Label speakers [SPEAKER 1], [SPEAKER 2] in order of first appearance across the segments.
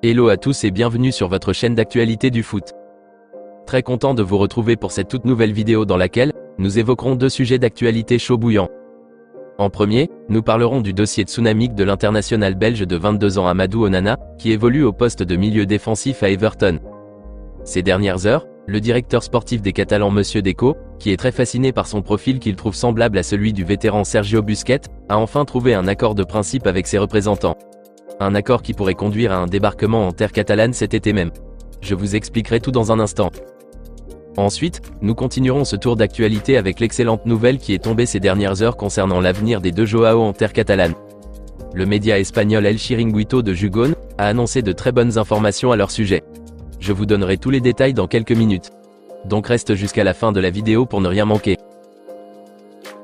[SPEAKER 1] Hello à tous et bienvenue sur votre chaîne d'actualité du foot. Très content de vous retrouver pour cette toute nouvelle vidéo dans laquelle nous évoquerons deux sujets d'actualité chaud bouillant. En premier, nous parlerons du dossier tsunamique de l'international belge de 22 ans Amadou Onana, qui évolue au poste de milieu défensif à Everton. Ces dernières heures, le directeur sportif des Catalans Monsieur Deco, qui est très fasciné par son profil qu'il trouve semblable à celui du vétéran Sergio Busquets, a enfin trouvé un accord de principe avec ses représentants. Un accord qui pourrait conduire à un débarquement en terre catalane cet été même. Je vous expliquerai tout dans un instant. Ensuite, nous continuerons ce tour d'actualité avec l'excellente nouvelle qui est tombée ces dernières heures concernant l'avenir des deux Joao en terre catalane. Le média espagnol El Chiringuito de Gijón a annoncé de très bonnes informations à leur sujet. Je vous donnerai tous les détails dans quelques minutes. Donc reste jusqu'à la fin de la vidéo pour ne rien manquer.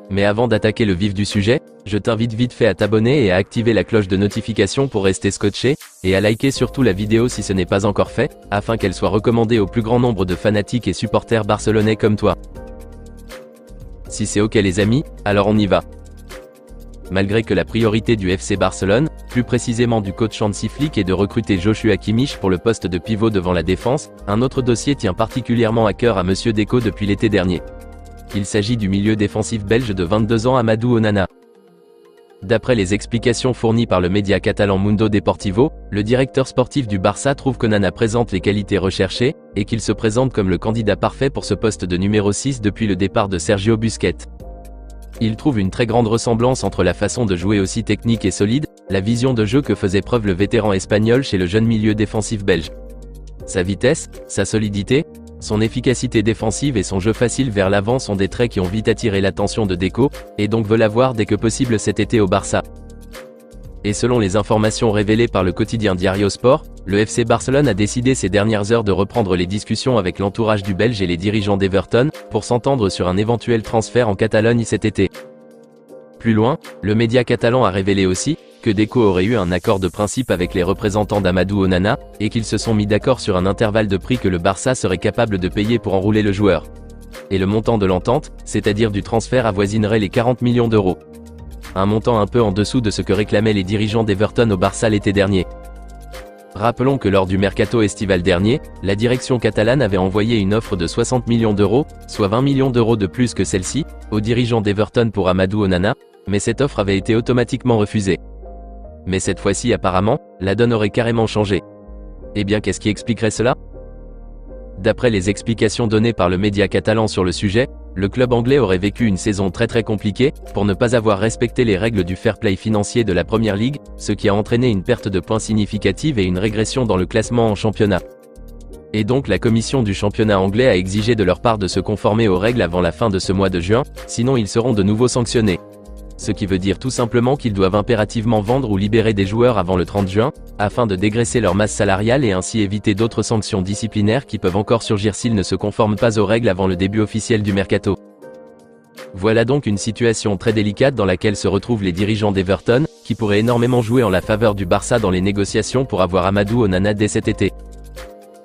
[SPEAKER 1] Mais avant d'attaquer le vif du sujet, je t'invite vite fait à t'abonner et à activer la cloche de notification pour rester scotché, et à liker surtout la vidéo si ce n'est pas encore fait, afin qu'elle soit recommandée au plus grand nombre de fanatiques et supporters barcelonais comme toi. Si c'est ok les amis, alors on y va. Malgré que la priorité du FC Barcelone, plus précisément du coach Hansi Flick est de recruter Joshua Kimmich pour le poste de pivot devant la défense, un autre dossier tient particulièrement à cœur à Monsieur Deco depuis l'été dernier. Il s'agit du milieu défensif belge de 22 ans Amadou Onana. D'après les explications fournies par le média catalan Mundo Deportivo, le directeur sportif du Barça trouve qu'Onana présente les qualités recherchées, et qu'il se présente comme le candidat parfait pour ce poste de numéro 6 depuis le départ de Sergio Busquets. Il trouve une très grande ressemblance entre la façon de jouer aussi technique et solide, la vision de jeu que faisait preuve le vétéran espagnol chez le jeune milieu défensif belge. Sa vitesse, sa solidité, son efficacité défensive et son jeu facile vers l'avant sont des traits qui ont vite attiré l'attention de Deco, et donc veut l'avoir dès que possible cet été au Barça. Et selon les informations révélées par le quotidien Diario Sport, le FC Barcelone a décidé ces dernières heures de reprendre les discussions avec l'entourage du Belge et les dirigeants d'Everton, pour s'entendre sur un éventuel transfert en Catalogne cet été. Plus loin, le média catalan a révélé aussi que Deco aurait eu un accord de principe avec les représentants d'Amadou Onana, et qu'ils se sont mis d'accord sur un intervalle de prix que le Barça serait capable de payer pour enrouler le joueur. Et le montant de l'entente, c'est-à-dire du transfert, avoisinerait les 40 millions d'euros. Un montant un peu en dessous de ce que réclamaient les dirigeants d'Everton au Barça l'été dernier. Rappelons que lors du mercato estival dernier, la direction catalane avait envoyé une offre de 60 millions d'euros, soit 20 millions d'euros de plus que celle-ci, aux dirigeants d'Everton pour Amadou Onana, mais cette offre avait été automatiquement refusée. Mais cette fois-ci apparemment, la donne aurait carrément changé. Eh bien qu'est-ce qui expliquerait cela? D'après les explications données par le média catalan sur le sujet, le club anglais aurait vécu une saison très compliquée, pour ne pas avoir respecté les règles du fair play financier de la Premier League, ce qui a entraîné une perte de points significative et une régression dans le classement en championnat. Et donc la commission du championnat anglais a exigé de leur part de se conformer aux règles avant la fin de ce mois de juin, sinon ils seront de nouveau sanctionnés. Ce qui veut dire tout simplement qu'ils doivent impérativement vendre ou libérer des joueurs avant le 30 juin, afin de dégraisser leur masse salariale et ainsi éviter d'autres sanctions disciplinaires qui peuvent encore surgir s'ils ne se conforment pas aux règles avant le début officiel du mercato. Voilà donc une situation très délicate dans laquelle se retrouvent les dirigeants d'Everton, qui pourraient énormément jouer en la faveur du Barça dans les négociations pour avoir Amadou Onana dès cet été.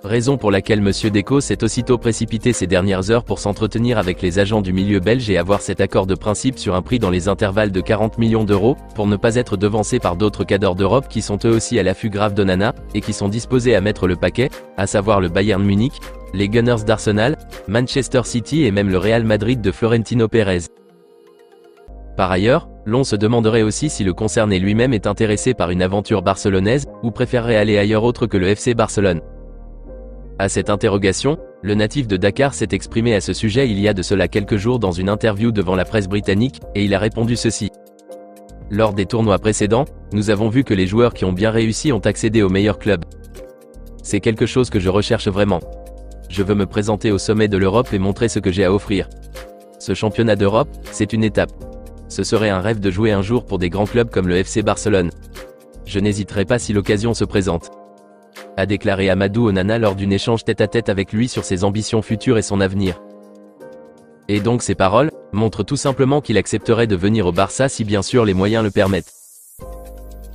[SPEAKER 1] Raison pour laquelle Monsieur Deco s'est aussitôt précipité ces dernières heures pour s'entretenir avec les agents du milieu belge et avoir cet accord de principe sur un prix dans les intervalles de 40 millions d'euros, pour ne pas être devancé par d'autres cadors d'Europe qui sont eux aussi à l'affût grave d'Onana, et qui sont disposés à mettre le paquet, à savoir le Bayern Munich, les Gunners d'Arsenal, Manchester City et même le Real Madrid de Florentino Pérez. Par ailleurs, l'on se demanderait aussi si le concerné lui-même est intéressé par une aventure barcelonaise, ou préférerait aller ailleurs autre que le FC Barcelone. À cette interrogation, le natif de Dakar s'est exprimé à ce sujet il y a de cela quelques jours dans une interview devant la presse britannique, et il a répondu ceci. Lors des tournois précédents, nous avons vu que les joueurs qui ont bien réussi ont accédé aux meilleurs clubs. C'est quelque chose que je recherche vraiment. Je veux me présenter au sommet de l'Europe et montrer ce que j'ai à offrir. Ce championnat d'Europe, c'est une étape. Ce serait un rêve de jouer un jour pour des grands clubs comme le FC Barcelone. Je n'hésiterai pas si l'occasion se présente. A déclaré Amadou Onana lors d'un échange tête-à-tête avec lui sur ses ambitions futures et son avenir. Et donc ces paroles montrent tout simplement qu'il accepterait de venir au Barça si bien sûr les moyens le permettent.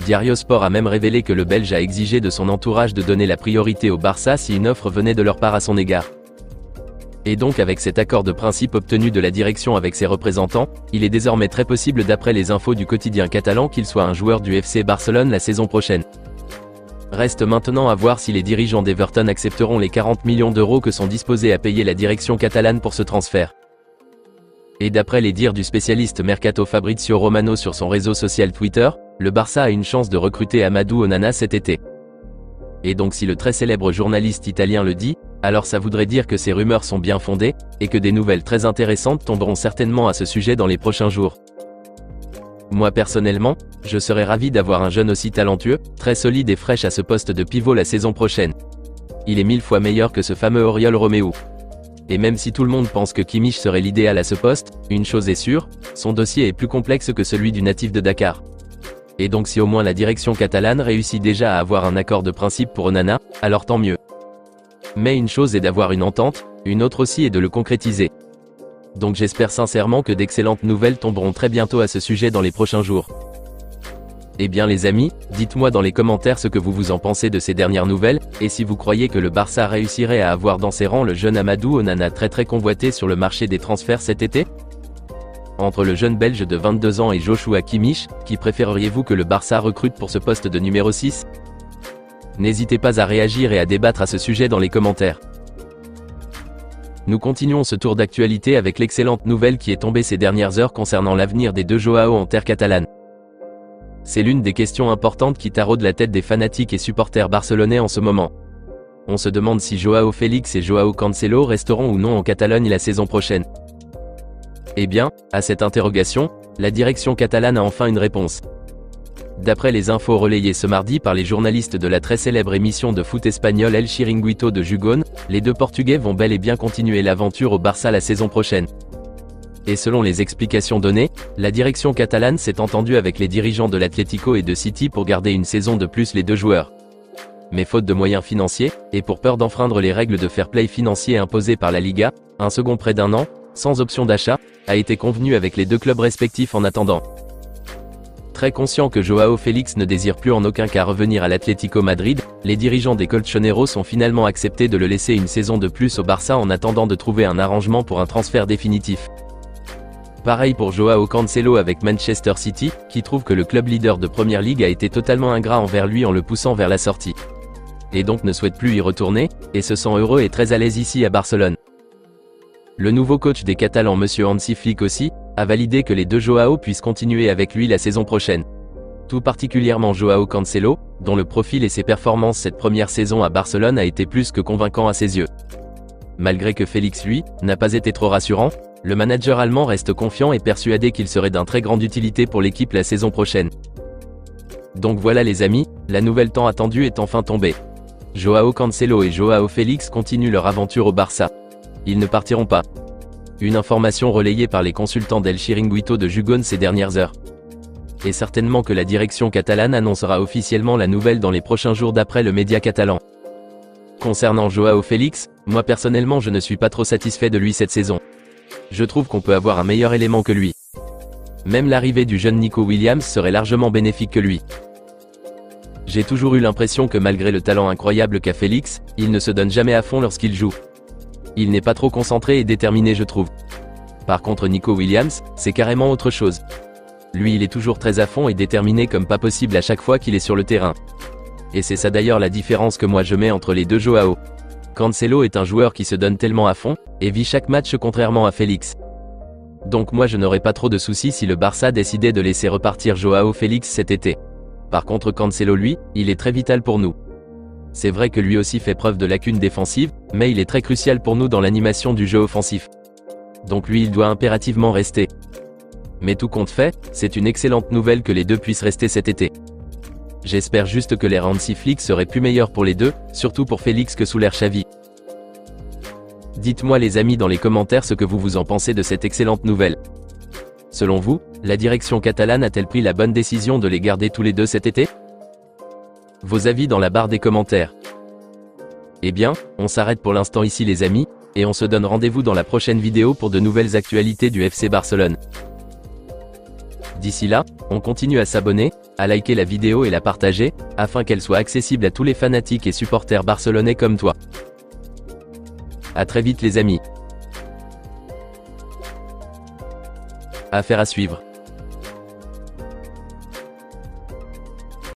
[SPEAKER 1] Diario Sport a même révélé que le Belge a exigé de son entourage de donner la priorité au Barça si une offre venait de leur part à son égard. Et donc avec cet accord de principe obtenu de la direction avec ses représentants, il est désormais très possible d'après les infos du quotidien catalan qu'il soit un joueur du FC Barcelone la saison prochaine. Reste maintenant à voir si les dirigeants d'Everton accepteront les 40 millions d'euros que sont disposés à payer la direction catalane pour ce transfert. Et d'après les dires du spécialiste Mercato Fabrizio Romano sur son réseau social Twitter, le Barça a une chance de recruter Amadou Onana cet été. Et donc si le très célèbre journaliste italien le dit, alors ça voudrait dire que ces rumeurs sont bien fondées, et que des nouvelles très intéressantes tomberont certainement à ce sujet dans les prochains jours. Moi personnellement, je serais ravi d'avoir un jeune aussi talentueux, très solide et fraîche à ce poste de pivot la saison prochaine. Il est 1000 fois meilleur que ce fameux Oriol Romeu. Et même si tout le monde pense que Kimmich serait l'idéal à ce poste, une chose est sûre, son dossier est plus complexe que celui du natif de Dakar. Et donc si au moins la direction catalane réussit déjà à avoir un accord de principe pour Onana, alors tant mieux. Mais une chose est d'avoir une entente, une autre aussi est de le concrétiser. Donc j'espère sincèrement que d'excellentes nouvelles tomberont très bientôt à ce sujet dans les prochains jours. Eh bien les amis, dites-moi dans les commentaires ce que vous en pensez de ces dernières nouvelles, et si vous croyez que le Barça réussirait à avoir dans ses rangs le jeune Amadou Onana très convoité sur le marché des transferts cet été. Entre le jeune Belge de 22 ans et Joshua Kimmich, qui préféreriez-vous que le Barça recrute pour ce poste de numéro 6? N'hésitez pas à réagir et à débattre à ce sujet dans les commentaires. Nous continuons ce tour d'actualité avec l'excellente nouvelle qui est tombée ces dernières heures concernant l'avenir des deux Joao en terre catalane. C'est l'une des questions importantes qui taraudent la tête des fanatiques et supporters barcelonais en ce moment. On se demande si Joao Félix et Joao Cancelo resteront ou non en Catalogne la saison prochaine. Eh bien, à cette interrogation, la direction catalane a enfin une réponse. D'après les infos relayées ce mardi par les journalistes de la très célèbre émission de foot espagnole El Chiringuito de Gijón, les deux Portugais vont bel et bien continuer l'aventure au Barça la saison prochaine. Et selon les explications données, la direction catalane s'est entendue avec les dirigeants de l'Atlético et de City pour garder une saison de plus les deux joueurs. Mais faute de moyens financiers, et pour peur d'enfreindre les règles de fair play financier imposées par la Liga, un second prêt d'1 an, sans option d'achat, a été convenu avec les deux clubs respectifs en attendant. Très conscient que Joao Félix ne désire plus en aucun cas revenir à l'Atlético Madrid, les dirigeants des Colchoneros ont finalement accepté de le laisser une saison de plus au Barça en attendant de trouver un arrangement pour un transfert définitif. Pareil pour Joao Cancelo avec Manchester City, qui trouve que le club leader de Premier League a été totalement ingrat envers lui en le poussant vers la sortie. Et donc ne souhaite plus y retourner, et se sent heureux et très à l'aise ici à Barcelone. Le nouveau coach des Catalans Monsieur Hansi Flick aussi, a validé que les deux Joao puissent continuer avec lui la saison prochaine. Tout particulièrement Joao Cancelo, dont le profil et ses performances cette première saison à Barcelone a été plus que convaincant à ses yeux. Malgré que Félix lui, n'a pas été trop rassurant, le manager allemand reste confiant et persuadé qu'il serait d'une très grande utilité pour l'équipe la saison prochaine. Donc voilà les amis, la nouvelle tant attendue est enfin tombée. Joao Cancelo et Joao Félix continuent leur aventure au Barça. Ils ne partiront pas. Une information relayée par les consultants d'El Chiringuito de Gijón ces dernières heures. Et certainement que la direction catalane annoncera officiellement la nouvelle dans les prochains jours d'après le média catalan. Concernant Joao Félix, moi personnellement je ne suis pas trop satisfait de lui cette saison. Je trouve qu'on peut avoir un meilleur élément que lui. Même l'arrivée du jeune Nico Williams serait largement bénéfique que lui. J'ai toujours eu l'impression que malgré le talent incroyable qu'a Félix, il ne se donne jamais à fond lorsqu'il joue. Il n'est pas trop concentré et déterminé je trouve. Par contre Nico Williams, c'est carrément autre chose. Lui il est toujours très à fond et déterminé comme pas possible à chaque fois qu'il est sur le terrain. Et c'est ça d'ailleurs la différence que moi je mets entre les deux Joao. Cancelo est un joueur qui se donne tellement à fond, et vit chaque match contrairement à Félix. Donc moi je n'aurais pas trop de soucis si le Barça décidait de laisser repartir Joao Félix cet été. Par contre Cancelo lui, il est très vital pour nous. C'est vrai que lui aussi fait preuve de lacunes défensives, mais il est très crucial pour nous dans l'animation du jeu offensif. Donc lui il doit impérativement rester. Mais tout compte fait, c'est une excellente nouvelle que les deux puissent rester cet été. J'espère juste que l'ère Hansi Flick serait plus meilleure pour les deux, surtout pour Félix que sous l'ère Xavi. Dites-moi les amis dans les commentaires ce que vous en pensez de cette excellente nouvelle. Selon vous, la direction catalane a-t-elle pris la bonne décision de les garder tous les deux cet été? Vos avis dans la barre des commentaires. Eh bien, on s'arrête pour l'instant ici les amis, et on se donne rendez-vous dans la prochaine vidéo pour de nouvelles actualités du FC Barcelone. D'ici là, on continue à s'abonner, à liker la vidéo et la partager, afin qu'elle soit accessible à tous les fanatiques et supporters barcelonais comme toi. À très vite les amis. Affaire à suivre.